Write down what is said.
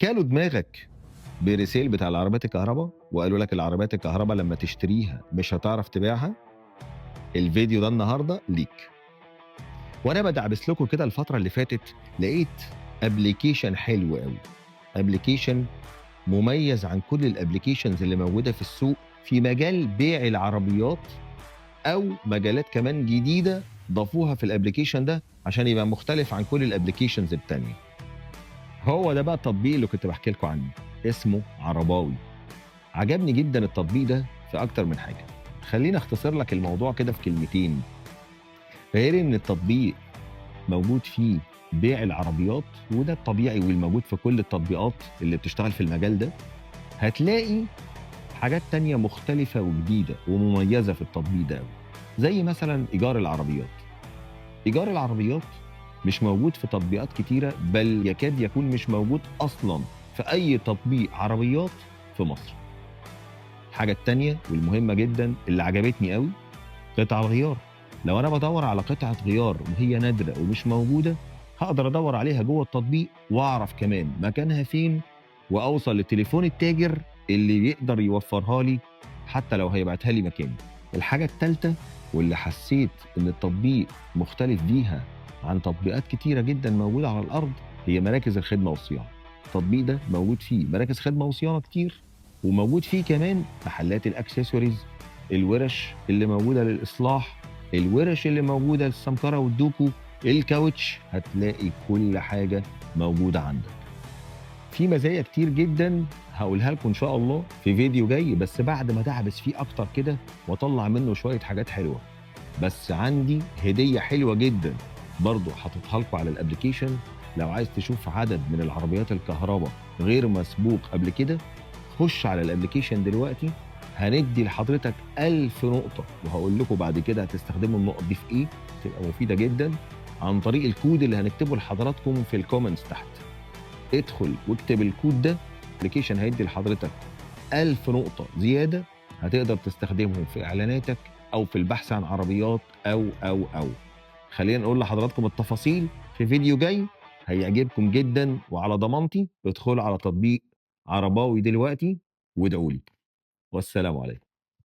كلوا دماغك بريسيل بتاع العربيات الكهربا، وقالوا لك العربيات الكهربا لمّا تشتريها مش هتعرف تبيعها. الفيديو ده النهارده ليك. وأنا بادعبس لكم كده الفترة اللي فاتت، لقيت application حلو أوي، application مميز عن كل الapplications اللي موجودة في السوق في مجال بيع العربيات، أو مجالات كمان جديدة ضافوها في الapplication ده عشان يبقى مختلف عن كل الapplications التانية. هو ده بقى التطبيق اللي كنت باحكي لكم عنه، اسمه عرباوي. عجبني جدًا التطبيق ده في أكتر من حاجة. خلّيني أختصر لك الموضوع كده في كلمتين. غير إن التطبيق موجود فيه بيع العربيات، وده الطبيعي والموجود في كل التطبيقات اللي بتشتغل في المجال ده، هتلاقي حاجات تانية مختلفة وجديدة ومميزة في التطبيق ده أوي، زي مثلًا إيجار العربيات. إيجار العربيات مش موجود في تطبيقات كتيرة، بل يكاد يكون مش موجود أصلًا في أي تطبيق عربيات في مصر. الحاجة التانية والمهمة جدًا اللي عجبتني أوي، قطع الغيار. لو أنا بادوّر على قطعة غيار وهي نادرة ومش موجودة، هاقدر أدوّر عليها جوّه التطبيق وأعرف كمان مكانها فين، وأوصل لتليفون التاجر اللي يقدر يوفّرها لي حتى لو هيبعتها لي مكاني. الحاجة التالتة واللي حسّيت إن التطبيق مختلف بيها عن تطبيقات كتيرة جدًا موجودة على الأرض، هي مراكز الخدمة والصيانة. التطبيق ده موجود فيه مراكز خدمة وصيانة كتير، وموجود فيه كمان محلات الaccessories، الوِرَش اللي موجودة للإصلاح، الوِرَش اللي موجودة للسمكرة والدوكو، الكاوتش، هتلاقي كل حاجة موجودة عندك. في مزايا كتير جدًا هاقولها لكم إن شاء الله في فيديو جاي، بس بعد ما أدعبس فيه أكتر كده وأطلّع منه شوية حاجات حلوة. بس عندي هدية حلوة جدًا برضه حاططها لكم على الapplication. لو عايز تشوف عدد من العربيات الكهربا غير مسبوق قبل كده، خُش على الapplication دلوقتي. هندّي لحضرتك 1000 نقطة، وهاقول لكم بعد كده هتستخدموا النقط دي في إيه، تبقى مفيدة جدًا، عن طريق الكود اللي هنكتبه لحضراتكم في الcomments تحت. ادخل واكتب الكود ده، الapplication هيدّي لحضرتك 1000 نقطة زيادة هتقدر تستخدمهم في إعلاناتك أو في البحث عن عربيات أو. خلّينا نقول لحضراتكم التفاصيل في فيديو جاي هيعجبكم جدًا، وعلى ضمانتي ادخلوا على تطبيق عرباوي دلوقتي وادعوا لي. والسلام عليكم.